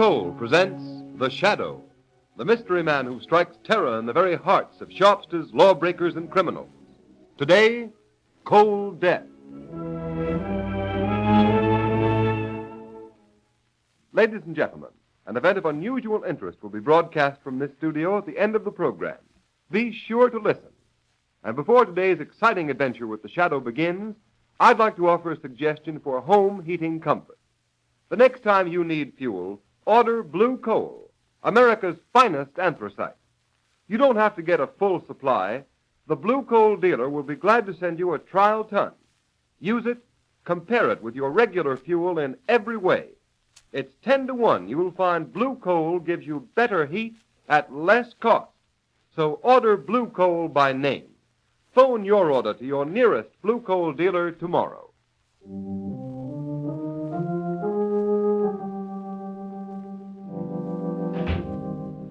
Coal presents The Shadow, the mystery man who strikes terror in the very hearts of sharpsters, lawbreakers, and criminals. Today, Cold Death. Ladies and gentlemen, an event of unusual interest will be broadcast from this studio at the end of the program. Be sure to listen. And before today's exciting adventure with The Shadow begins, I'd like to offer a suggestion for home heating comfort. The next time you need fuel, order Blue Coal, America's finest anthracite. You don't have to get a full supply. The Blue Coal dealer will be glad to send you a trial ton. Use it, compare it with your regular fuel in every way. It's 10-1. You'll find Blue Coal gives you better heat at less cost. So order Blue Coal by name. Phone your order to your nearest Blue Coal dealer tomorrow.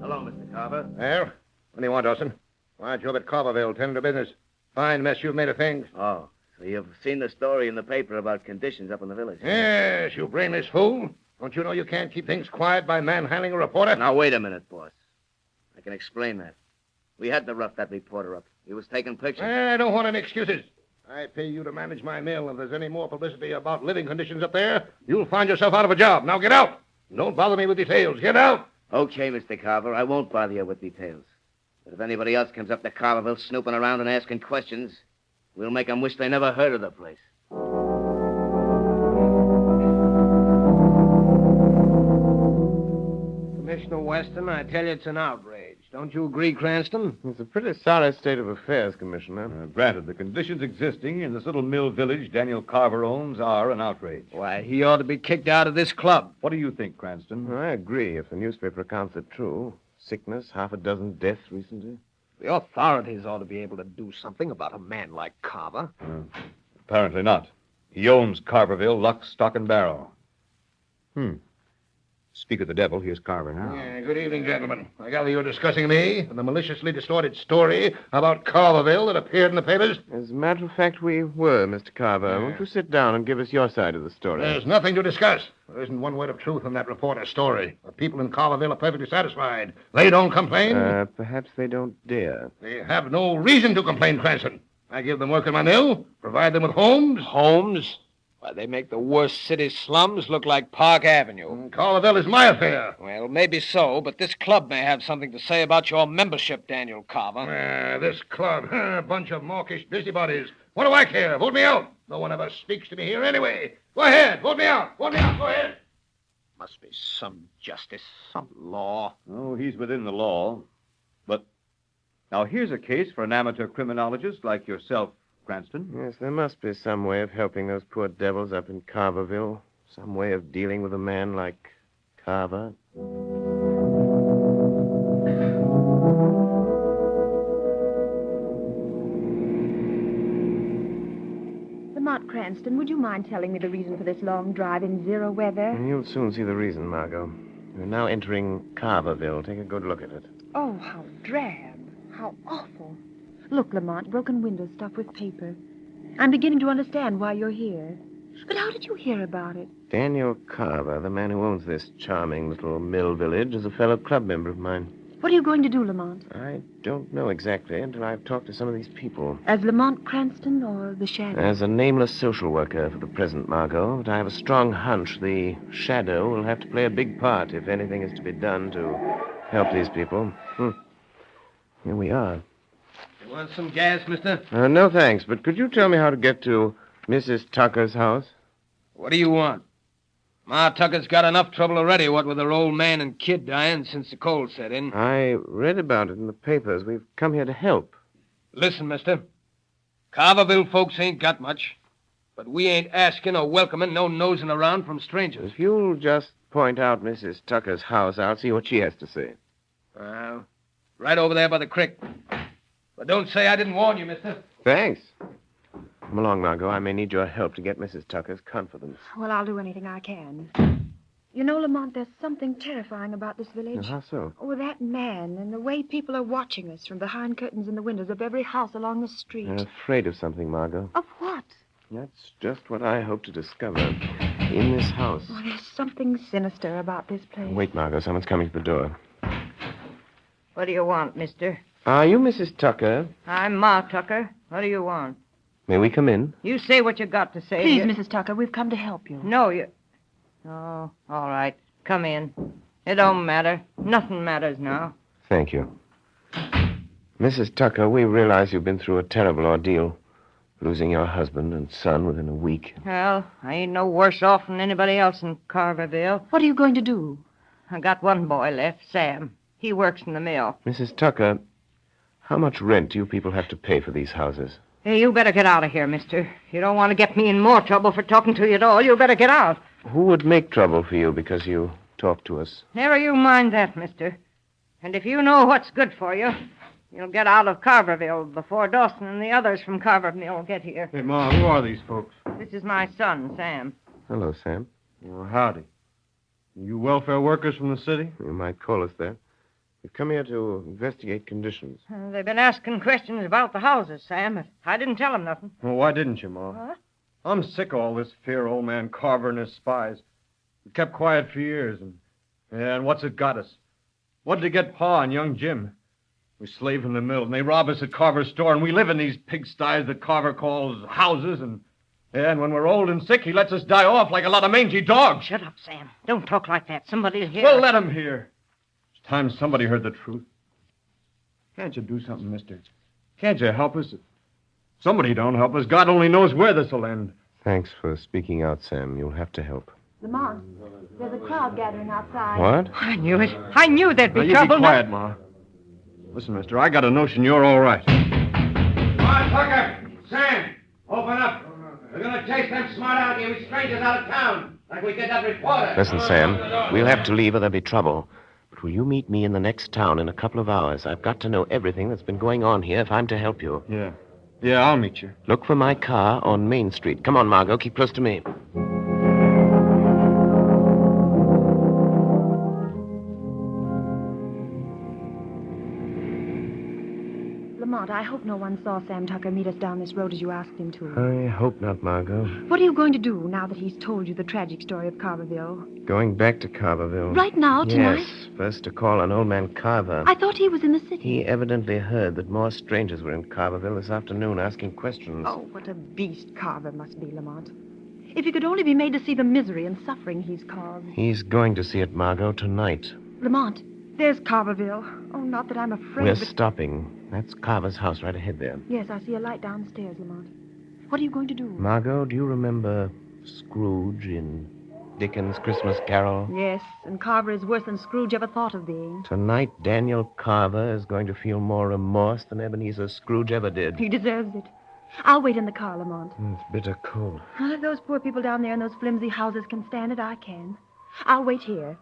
Hello, Mr. Carver. Well, what do you want, Dawson? Why job at Carverville, tending to business? Fine mess you've made of things. Oh, so you've seen the story in the paper about conditions up in the village? Yes, you brainless fool. Don't you know you can't keep things quiet by manhandling a reporter? Now, wait a minute, boss. I can explain that. We had to rough that reporter up. He was taking pictures. I don't want any excuses. I pay you to manage my mill. If there's any more publicity about living conditions up there, you'll find yourself out of a job. Now get out. Don't bother me with details. Get out. Okay, Mr. Carver. I won't bother you with details. But if anybody else comes up to Carverville snooping around and asking questions, we'll make them wish they never heard of the place. Commissioner Weston, I tell you it's an outrage. Don't you agree, Cranston? It's a pretty sorry state of affairs, Commissioner. Granted, the conditions existing in this little mill village Daniel Carver owns are an outrage. Why, he ought to be kicked out of this club. What do you think, Cranston? I agree, if the newspaper accounts are true. Sickness, half a dozen deaths recently. The authorities ought to be able to do something about a man like Carver. Apparently not. He owns Carverville, lock, stock, and barrel. Speak of the devil, here's Carver now. Yeah, good evening, gentlemen. I gather you're discussing me and the maliciously distorted story about Carverville that appeared in the papers? As a matter of fact, we were, Mr. Carver. Won't you sit down and give us your side of the story? There's nothing to discuss. There isn't one word of truth in that reporter's story. The people in Carverville are perfectly satisfied. They don't complain. Perhaps they don't dare. They have no reason to complain, Cranston. I give them work in my mill, provide them with homes. Homes? Why, they make the worst city slums look like Park Avenue. Carverville is my affair. Well, maybe so, but this club may have something to say about your membership, Daniel Carver. This club, a bunch of mawkish busybodies. What do I care? Vote me out. No one ever speaks to me here anyway. Go ahead. Vote me out. Vote me out. Go ahead. Must be some justice, some law. Oh, he's within the law. But now here's a case for an amateur criminologist like yourself, Cranston. Yes, there must be some way of helping those poor devils up in Carverville. Some way of dealing with a man like Carver. Lamont Cranston, would you mind telling me the reason for this long drive in zero weather? You'll soon see the reason, Margot. We're now entering Carverville. Take a good look at it. Oh, how drab. How awful. Look, Lamont, broken windows stuffed with paper. I'm beginning to understand why you're here. But how did you hear about it? Daniel Carver, the man who owns this charming little mill village, is a fellow club member of mine. What are you going to do, Lamont? I don't know exactly until I've talked to some of these people. As Lamont Cranston or the Shadow? As a nameless social worker for the present, Margot, but I have a strong hunch the Shadow will have to play a big part if anything is to be done to help these people. Here we are. You want some gas, mister? No, thanks, but could you tell me how to get to Mrs. Tucker's house? What do you want? Ma Tucker's got enough trouble already, what with her old man and kid dying since the cold set in. I read about it in the papers. We've come here to help. Listen, mister. Carverville folks ain't got much, but we ain't asking or welcoming no nosing around from strangers. If you'll just point out Mrs. Tucker's house, I'll see what she has to say. Right over there by the creek. But don't say I didn't warn you, mister. Thanks. Come along, Margot. I may need your help to get Mrs. Tucker's confidence. Well, I'll do anything I can. You know, Lamont, there's something terrifying about this village. How so? Oh, that man and the way people are watching us from behind curtains in the windows of every house along the street. You're afraid of something, Margot. Of what? That's just what I hope to discover in this house. Oh, there's something sinister about this place. Wait, Margot. Someone's coming to the door. What do you want, mister? Are you Mrs. Tucker? I'm Ma Tucker. What do you want? May we come in? You say what you got to say. Please, Mrs. Tucker, we've come to help you. No, you... Oh, all right. Come in. It don't matter. Nothing matters now. Thank you. Mrs. Tucker, we realize you've been through a terrible ordeal. Losing your husband and son within a week. Well, I ain't no worse off than anybody else in Carverville. What are you going to do? I got one boy left, Sam. He works in the mill. Mrs. Tucker, how much rent do you people have to pay for these houses? Hey, you better get out of here, mister. You don't want to get me in more trouble for talking to you at all. You better get out. Who would make trouble for you because you talk to us? Never you mind that, mister. And if you know what's good for you, you'll get out of Carverville before Dawson and the others from Carverville get here. Hey, Ma, who are these folks? This is my son, Sam. Hello, Sam. Well, howdy. You welfare workers from the city? You might call us that. We've come here to investigate conditions. They've been asking questions about the houses, Sam. But I didn't tell them nothing. Well, why didn't you, Ma? What? I'm sick of all this fear, old man Carver and his spies. We kept quiet for years, and what's it got us? What did it get Pa and young Jim? We slave in the mill, and they rob us at Carver's store, and we live in these pigsties that Carver calls houses, and when we're old and sick, he lets us die off like a lot of mangy dogs. Shut up, Sam. Don't talk like that. Somebody'll hear. Well, let him hear. It's time somebody heard the truth. Can't you do something, mister? Can't you help us? If somebody don't help us, God only knows where this will end. Thanks for speaking out, Sam. You'll have to help. Lamont, there's a crowd gathering outside. What? I knew it. I knew there'd Now, be you trouble. be quiet, Ma. Listen, mister, I got a notion you're all right. Come on, Tucker! Sam! Open up! We're going to chase them smart alecky strangers out of town, like we did that reporter. Listen, Sam. We'll have to leave or there'll be trouble. But will you meet me in the next town in a couple of hours? I've got to know everything that's been going on here if I'm to help you. Yeah. Yeah, I'll meet you. Look for my car on Main Street. Come on, Margot. Keep close to me. Lamont, I hope no one saw Sam Tucker meet us down this road as you asked him to. I hope not, Margot. What are you going to do now that he's told you the tragic story of Carverville? Going back to Carverville. Right now, tonight? Yes. First to call on old man Carver. I thought he was in the city. He evidently heard that more strangers were in Carverville this afternoon asking questions. Oh, what a beast Carver must be, Lamont. If he could only be made to see the misery and suffering he's caused. He's going to see it, Margot, tonight. Lamont, there's Carverville. Oh, not that I'm afraid, We're but... stopping. That's Carver's house right ahead there. Yes, I see a light downstairs, Lamont. What are you going to do? Margot, do you remember Scrooge in Dickens' Christmas Carol? Yes, and Carver is worse than Scrooge ever thought of being. Tonight, Daniel Carver is going to feel more remorse than Ebenezer Scrooge ever did. He deserves it. I'll wait in the car, Lamont. It's bitter cold. Well, if those poor people down there in those flimsy houses can stand it, I can. I'll wait here.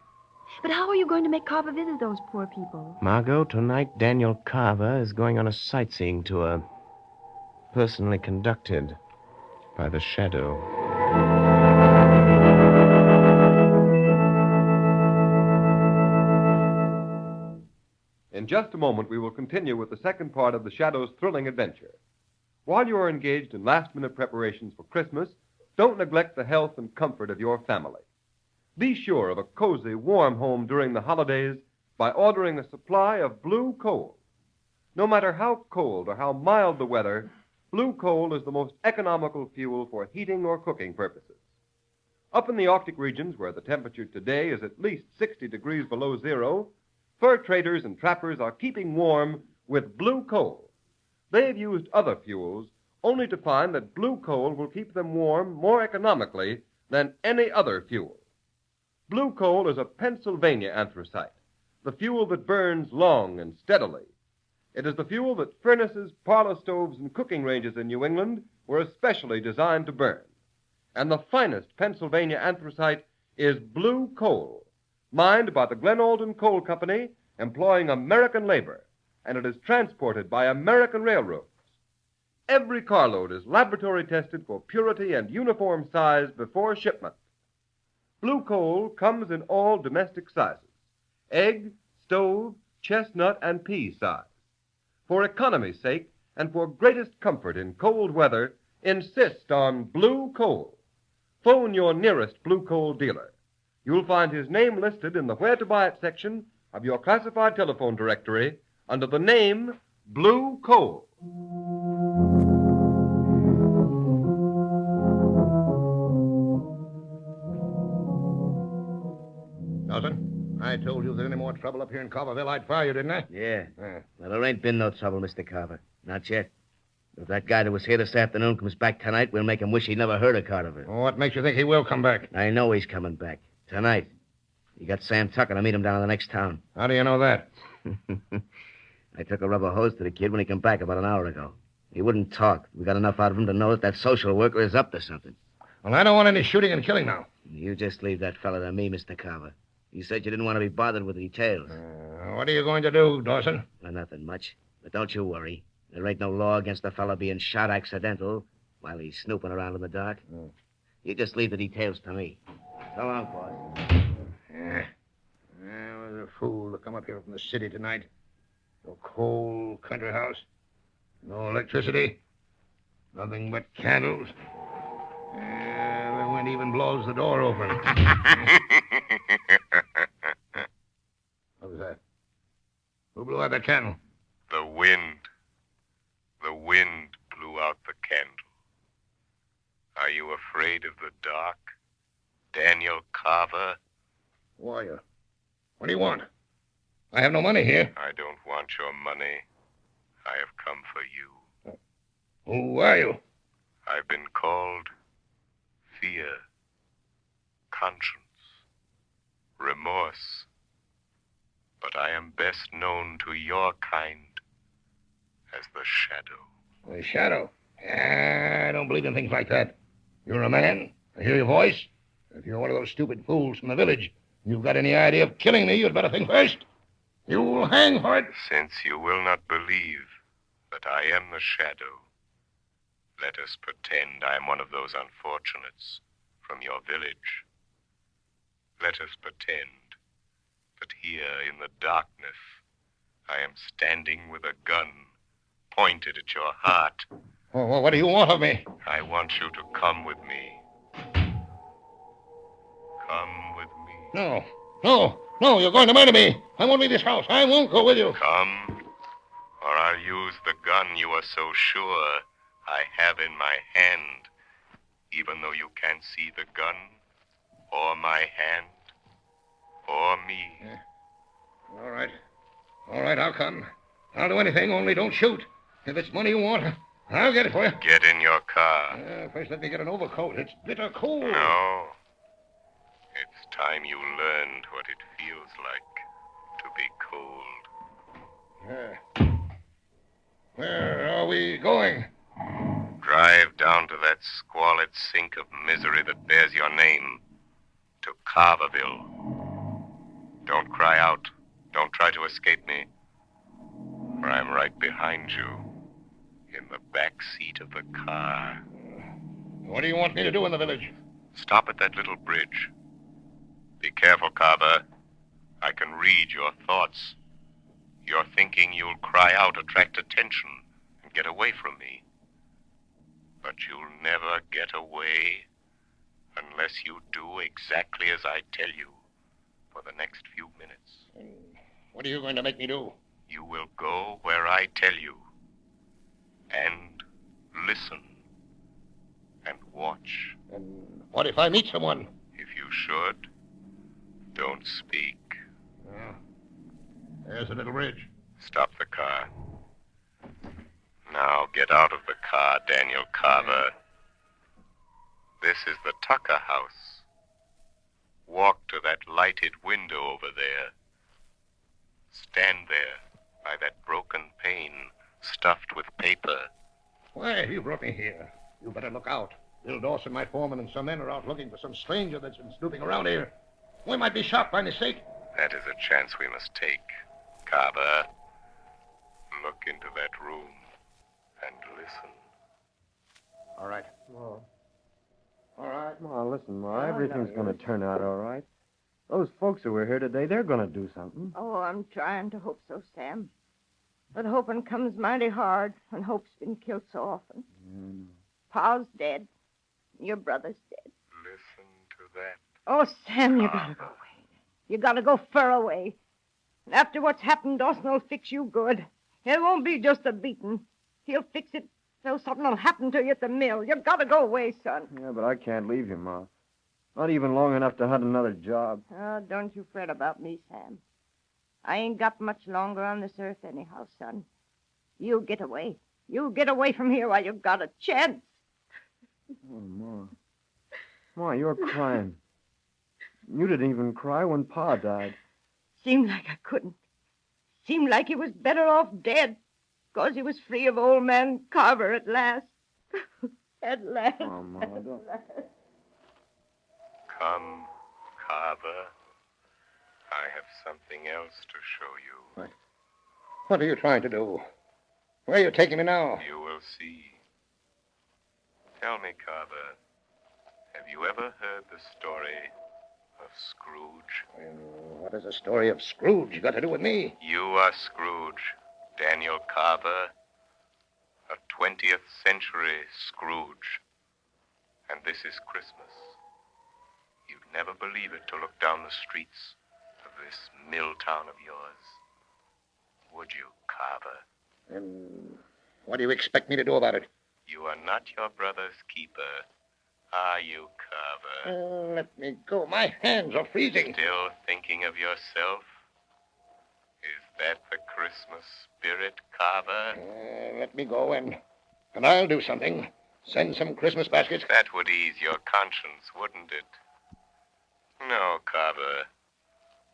But how are you going to make Carver visit those poor people? Margot, tonight Daniel Carver is going on a sightseeing tour. Personally conducted by the Shadow. In just a moment, we will continue with the second part of the Shadow's thrilling adventure. While you are engaged in last-minute preparations for Christmas, don't neglect the health and comfort of your family. Be sure of a cozy, warm home during the holidays by ordering a supply of blue coal. No matter how cold or how mild the weather, blue coal is the most economical fuel for heating or cooking purposes. Up in the Arctic regions, where the temperature today is at least 60 degrees below zero, fur traders and trappers are keeping warm with blue coal. They've used other fuels only to find that blue coal will keep them warm more economically than any other fuel. Blue coal is a Pennsylvania anthracite, the fuel that burns long and steadily. It is the fuel that furnaces, parlor stoves, and cooking ranges in New England were especially designed to burn. And the finest Pennsylvania anthracite is blue coal, mined by the Glen Alden Coal Company, employing American labor, and it is transported by American railroads. Every carload is laboratory tested for purity and uniform size before shipment. Blue coal comes in all domestic sizes: egg, stove, chestnut, and pea size. For economy's sake and for greatest comfort in cold weather, insist on blue coal. Phone your nearest blue coal dealer. You'll find his name listed in the Where to Buy It section of your classified telephone directory under the name Blue Coal. Dawson, I told you if there's any more trouble up here in Carverville, I'd fire you, didn't I? Yeah. Well, there ain't been no trouble, Mr. Carver. Not yet. If that guy that was here this afternoon comes back tonight, we'll make him wish he'd never heard of Carterville. What makes you think he will come back? I know he's coming back. Tonight. You got Sam Tucker to meet him down in the next town. How do you know that? I took a rubber hose to the kid when he came back about an hour ago. He wouldn't talk. We got enough out of him to know that social worker is up to something. Well, I don't want any shooting and killing now. You just leave that fella to me, Mr. Carver. You said you didn't want to be bothered with details. What are you going to do, Dawson? Well, nothing much. But don't you worry. There ain't no law against a fella being shot accidental while he's snooping around in the dark. You just leave the details to me. So long, boss. I was a fool to come up here from the city tonight. No cold country house. No electricity. Nothing but candles. The wind even blows the door open. What was that? Who blew out that candle? The wind. The wind blew out the candle. Are you afraid of the dark, Daniel Carver? Who are you? What do you want? I have no money here. I don't want your money. I have come for you. Who are you? I've been called fear, conscience, remorse. But I am best known to your kind as the Shadow. The Shadow? I don't believe in things like that. You're a man. I hear your voice. If you're one of those stupid fools from the village, you've got any idea of killing me, you'd better think first. You'll hang for it. Since you will not believe that I am the Shadow, let us pretend I am one of those unfortunates from your village. Let us pretend that here in the darkness I am standing with a gun pointed at your heart. Oh, what do you want of me? I want you to come with me. Come with me. No, you're going to murder me. I won't leave this house. I won't go with you. Come, or I'll use the gun you are so sure I have in my hand, even though you can't see the gun, or my hand, or me. All right, I'll come. I'll do anything, only don't shoot. If it's money you want, I'll get it for you. Get in your car. First, let me get an overcoat. It's bitter cold. No. It's time you learned what it feels like to be cold. Where are we going? Drive down to that squalid sink of misery that bears your name, to Carverville. Don't cry out. Don't try to escape me, for I'm right behind you, in the back seat of the car. What do you want me to do in the village? Stop at that little bridge. Be careful, Carver. I can read your thoughts. You're thinking you'll cry out, attract attention, and get away from me. But you'll never get away unless you do exactly as I tell you for the next few minutes. What are you going to make me do? You will go where I tell you. And listen. And watch. And what if I meet someone? If you should, don't speak. There's a little bridge. Stop the car. Now get out of the car, Daniel Carver. This is the Tucker house. Walk to that lighted window over there. Stand there by that broken pane stuffed with paper. Why have you brought me here? You better look out. Bill Dawson, my foreman, and some men are out looking for some stranger that's been snooping around here. We might be shot by mistake. That is a chance we must take, Carver. Look into that room and listen. All right. Ma, listen, Ma. Everything's going to turn out all right. Those folks who were here today, they're going to do something. Oh, I'm trying to hope so, Sam. But hoping comes mighty hard when hope's been killed so often. Pa's dead. Your brother's dead. Listen to that. Oh, Sam, you gotta go away. You gotta go far away. And after what's happened, Dawson will fix you good. It won't be just a beating. He'll fix it so something will happen to you at the mill. You gotta go away, son. Yeah, but I can't leave you, Ma. Not even long enough to hunt another job. Oh, don't you fret about me, Sam. I ain't got much longer on this earth anyhow, son. You get away. You get away from here while you've got a chance. Oh, Ma. Ma, you're crying. You didn't even cry when Pa died. Seemed like I couldn't. Seemed like he was better off dead. 'Cause he was free of old man Carver at last. At last. Oh, Ma, don't... Come, Carver. I have something else to show you. What are you trying to do? Where are you taking me now? You will see. Tell me, Carver, have you ever heard the story of Scrooge? Well, what has the story of Scrooge got to do with me? You are Scrooge, Daniel Carver, a 20th century Scrooge. And this is Christmas. You'd never believe it to look down the streets of this mill town of yours. Would you, Carver? And what do you expect me to do about it? You are not your brother's keeper, are you, Carver? Let me go. My hands are freezing. Still thinking of yourself? Is that the Christmas spirit, Carver? Let me go, and I'll do something. Send some Christmas baskets. That would ease your conscience, wouldn't it? No, Carver.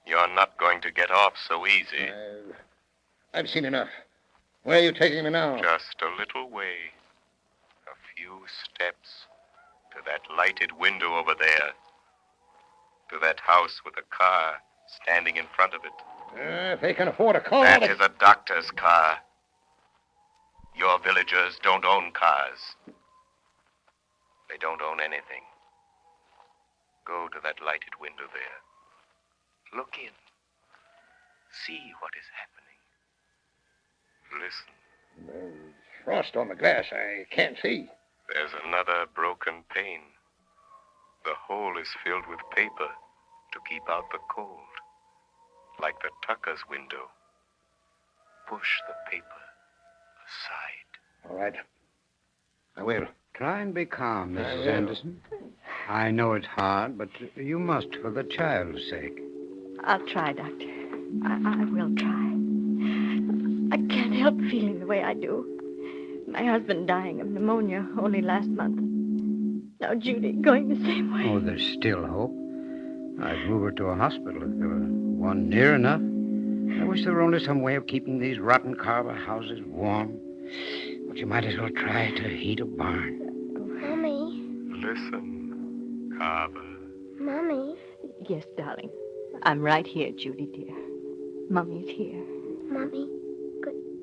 You're not going to get off so easy. I've seen enough. Where are you taking me now? Just a little way. A few steps to that lighted window over there. To that house with a car standing in front of it. If they can afford a car... That is a doctor's car. Your villagers don't own cars. They don't own anything. Go to that lighted window there. Look in. See what is happening. Listen. There's frost on the glass. I can't see. There's another broken pane. The hole is filled with paper to keep out the cold. Like the tucker's window. Push the paper aside. All right. I will. Try and be calm, Mrs. Anderson. I know it's hard, but you must for the child's sake. I'll try, Doctor. I will try. I can't help feeling the way I do. My husband dying of pneumonia only last month. Now Judy going the same way. Oh, there's still hope. I'd move her to a hospital if there were one near enough. I wish there were only some way of keeping these rotten Carver houses warm. But you might as well try to heat a barn. Mommy. Listen, Carver. Mommy. Yes, darling. I'm right here, Judy, dear. Mummy's here. Mommy,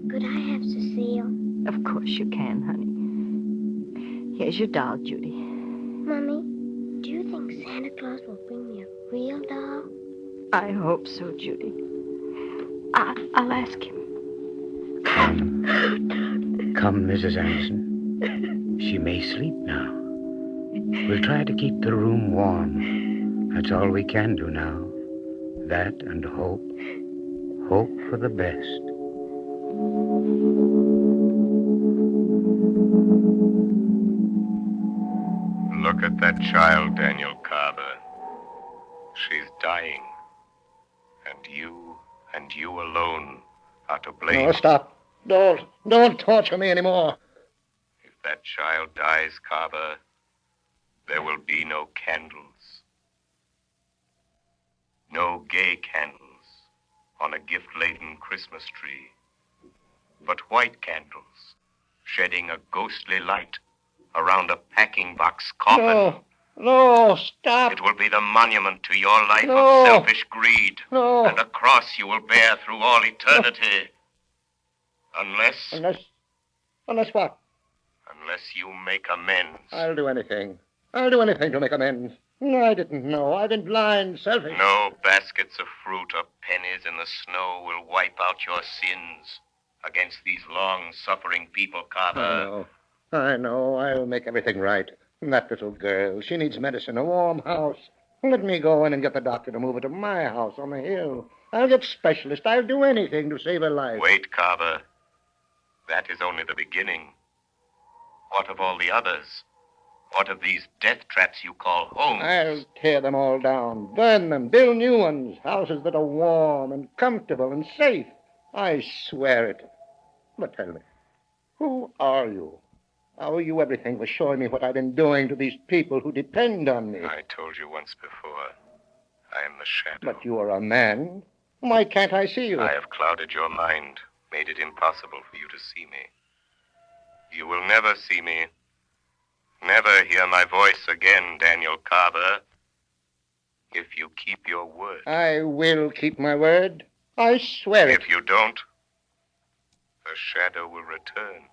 could I have Cecile? Of course you can, honey. Here's your doll, Judy. Mommy, do you think Santa Claus will bring me a real doll? I hope so, Judy. I'll ask him. Come, Mrs. Anderson. She may sleep now. We'll try to keep the room warm. That's all we can do now. That and hope. Hope for the best. Look at that child, Daniel Carver. She's dying. And you alone are to blame. No, stop. Don't torture me anymore. If that child dies, Carver, there will be no candles. No gay candles on a gift-laden Christmas tree. But white candles, shedding a ghostly light around a packing box coffin. No, stop. It will be the monument to your life No. of selfish greed. No. And a cross you will bear through all eternity. Unless Unless what? Unless you make amends. I'll do anything. I'll do anything to make amends. I didn't know. I've been blind, selfish. No baskets of fruit or pennies in the snow will wipe out your sins against these long-suffering people, Carver. Oh, no. I know. I'll make everything right. That little girl, she needs medicine, a warm house. Let me go in and get the doctor to move her to my house on the hill. I'll get specialists. I'll do anything to save her life. Wait, Carver. That is only the beginning. What of all the others? What of these death traps you call homes? I'll tear them all down, burn them, build new ones, houses that are warm and comfortable and safe. I swear it. But tell me, who are you? I owe you everything for showing me what I've been doing to these people who depend on me. I told you once before. I am the shadow. But you are a man. Why can't I see you? I have clouded your mind, made it impossible for you to see me. You will never see me. Never hear my voice again, Daniel Carver. If you keep your word. I will keep my word. I swear it. If you don't, the shadow will return.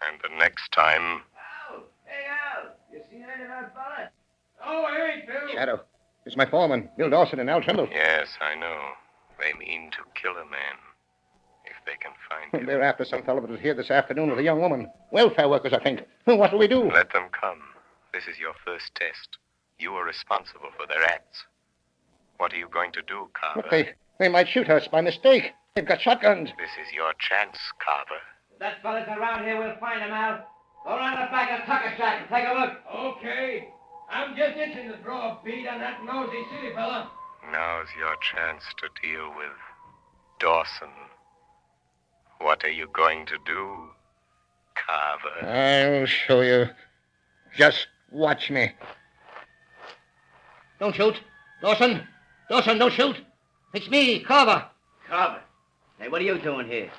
And the next time... Al! Hey, Al! You seen any of that fella? Oh, hey, Bill. Shadow. It's my foreman, Bill Dawson and Al Trimble. Yes, I know. They mean to kill a man. If they can find him. They're after some fellow that was here this afternoon with a young woman. Welfare workers, I think. What'll we do? Let them come. This is your first test. You are responsible for their acts. What are you going to do, Carver? But they might shoot us by mistake. They've got shotguns. This is your chance, Carver. If that fella's around here, we'll find him, Al. Go around the back of Tucker Shack and take a look. Okay. I'm just itching to draw a bead on that nosy city fella. Now's your chance to deal with Dawson. What are you going to do, Carver? I'll show you. Just watch me. Don't shoot. Dawson! Dawson, don't shoot! It's me, Carver. Carver. Hey, what are you doing here?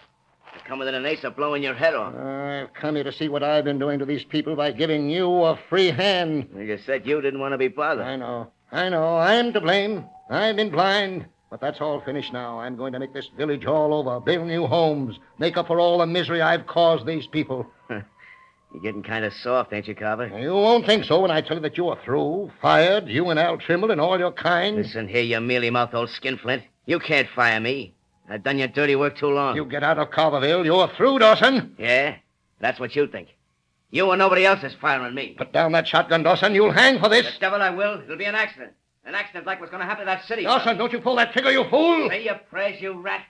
You come within an ace of blowing your head off. I've come here to see what I've been doing to these people by giving you a free hand. You said you didn't want to be bothered. I know. I'm to blame. I've been blind. But that's all finished now. I'm going to make this village all over, build new homes, make up for all the misery I've caused these people. You're getting kind of soft, ain't you, Carver? You won't think so when I tell you that you are through, fired, you and Al Trimble and all your kind. Listen here, you mealy-mouthed old skinflint. You can't fire me. I've done your dirty work too long. You get out of Carverville, you're through, Dawson. Yeah? That's what you think. You and nobody else is firing me. Put down that shotgun, Dawson. You'll hang for this. The devil I will. It'll be an accident. An accident like what's going to happen to that city. Dawson, don't you pull that trigger, you fool. Say your prayers, you rat.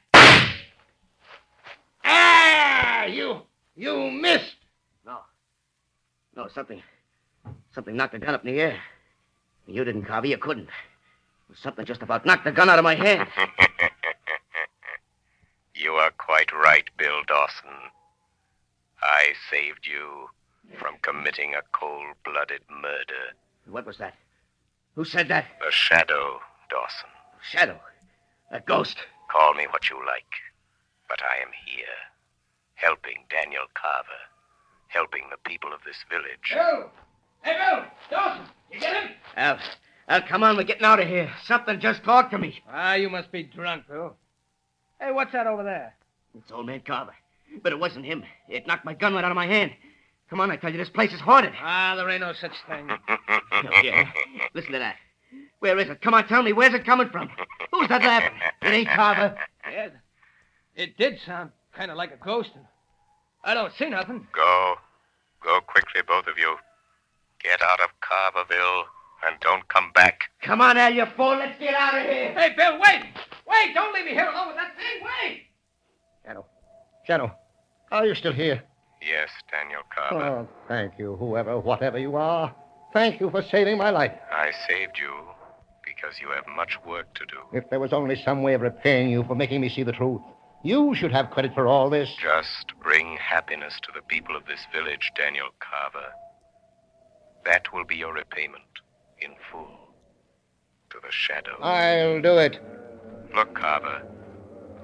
Ah! You missed. No, something knocked the gun up in the air. You didn't, Carver. You couldn't. Something just about knocked the gun out of my hand. You are quite right, Bill Dawson. I saved you from committing a cold-blooded murder. What was that? Who said that? The shadow, Dawson. Shadow? A ghost? Call me what you like, but I am here, helping Daniel Carver, helping the people of this village. Bill! Hey, Bill! Dawson! You get him? Al, come on. We're getting out of here. Something just talked to me. You must be drunk, Bill. Hey, what's that over there? It's old man Carver. But it wasn't him. It knocked my gun right out of my hand. Come on, I tell you, this place is haunted. There ain't no such thing. Yeah. Listen to that. Where is it? Come on, tell me. Where's it coming from? Who's that laughing? It ain't Carver. Yeah, it did sound kind of like a ghost. And I don't see nothing. Go quickly, both of you. Get out of Carverville and don't come back. Come on, Al, you fool. Let's get out of here. Hey, Bill, wait! Wait, don't leave me here alone with that thing. Wait! Shadow, are you still here? Yes, Daniel Carver. Oh, thank you, whatever you are. Thank you for saving my life. I saved you because you have much work to do. If there was only some way of repaying you for making me see the truth, you should have credit for all this. Just bring happiness to the people of this village, Daniel Carver. That will be your repayment in full to the shadow. I'll do it. Look, Carver,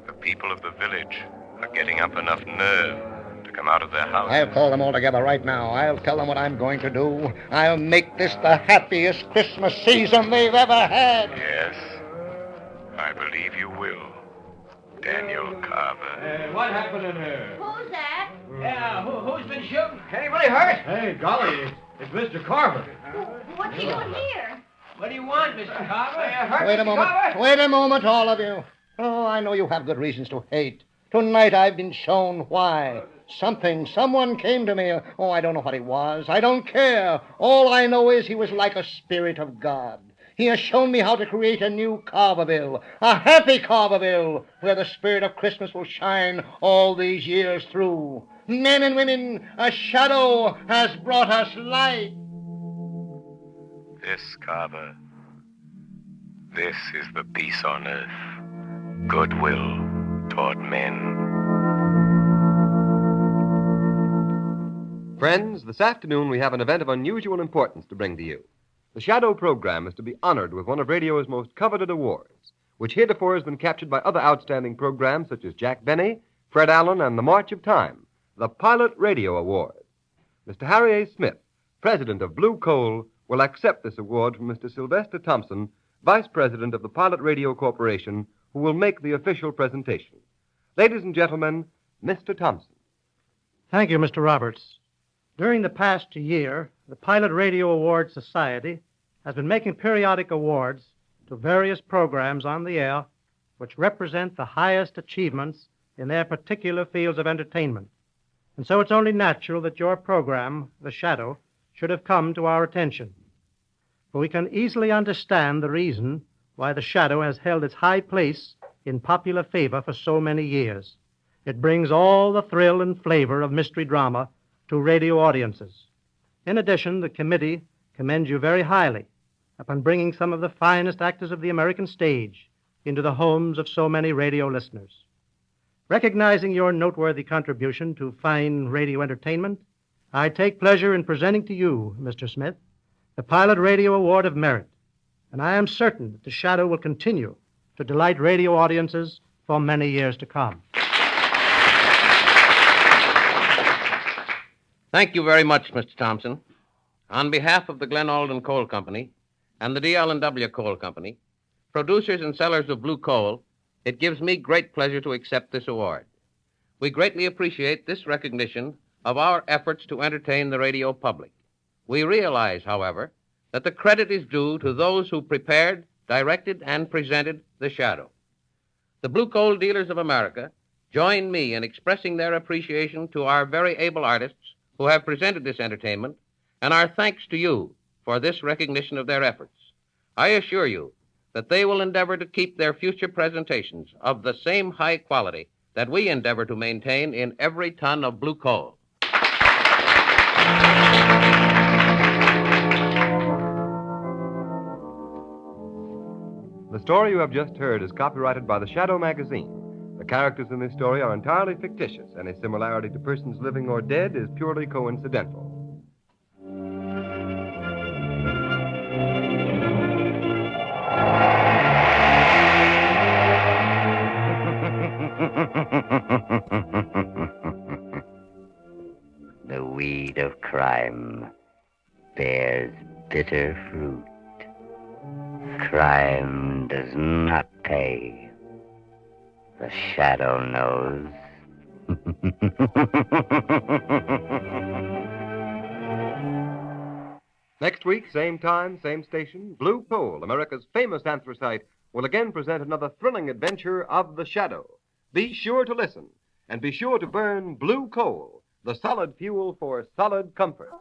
the people of the village are getting up enough nerve to come out of their houses. I'll call them all together right now. I'll tell them what I'm going to do. I'll make this the happiest Christmas season they've ever had. Yes, I believe you will, Daniel Carver. What happened in here? Who's that? Yeah, who's been shooting? Anybody hurt? Hey, golly, it's Mr. Carver. What's he doing here? What do you want, Mr. Carver? You hurt, Wait a Mr. moment. Carver? Wait a moment, all of you. Oh, I know you have good reasons to hate. Tonight I've been shown why. Someone came to me. Oh, I don't know what he was. I don't care. All I know is he was like a spirit of God. He has shown me how to create a new Carverville, a happy Carverville, where the spirit of Christmas will shine all these years through. Men and women, a shadow has brought us light. This, Carver, this is the peace on earth, goodwill toward men. Friends, this afternoon we have an event of unusual importance to bring to you. The Shadow program is to be honored with one of radio's most coveted awards, which heretofore has been captured by other outstanding programs such as Jack Benny, Fred Allen, and The March of Time, the Pilot Radio Award. Mr. Harry A. Smith, president of Blue Coal, will accept this award from Mr. Sylvester Thompson, vice president of the Pilot Radio Corporation, who will make the official presentation. Ladies and gentlemen, Mr. Thompson. Thank you, Mr. Roberts. During the past year, the Pilot Radio Awards Society has been making periodic awards to various programs on the air which represent the highest achievements in their particular fields of entertainment. And so it's only natural that your program, The Shadow, should have come to our attention. For we can easily understand the reason why The Shadow has held its high place in popular favor for so many years. It brings all the thrill and flavor of mystery drama to radio audiences. In addition, the committee commends you very highly upon bringing some of the finest actors of the American stage into the homes of so many radio listeners. Recognizing your noteworthy contribution to fine radio entertainment, I take pleasure in presenting to you, Mr. Smith, the Pilot Radio Award of Merit, and I am certain that The Shadow will continue to delight radio audiences for many years to come. Thank you very much, Mr. Thompson. On behalf of the Glen Alden Coal Company and the D.L.W. Coal Company, producers and sellers of blue coal, it gives me great pleasure to accept this award. We greatly appreciate this recognition of our efforts to entertain the radio public. We realize, however, that the credit is due to those who prepared, directed, and presented The Shadow. The Blue Coal Dealers of America join me in expressing their appreciation to our very able artists who have presented this entertainment, and our thanks to you for this recognition of their efforts. I assure you that they will endeavor to keep their future presentations of the same high quality that we endeavor to maintain in every ton of blue coal. The story you have just heard is copyrighted by the Shadow magazine. The characters in this story are entirely fictitious. Any similarity to persons living or dead is purely coincidental. The weed of crime bears bitter fruit. Crime does not pay. The Shadow knows. Next week, same time, same station, Blue Coal, America's famous anthracite, will again present another thrilling adventure of The Shadow. Be sure to listen, and be sure to burn blue coal, the solid fuel for solid comfort.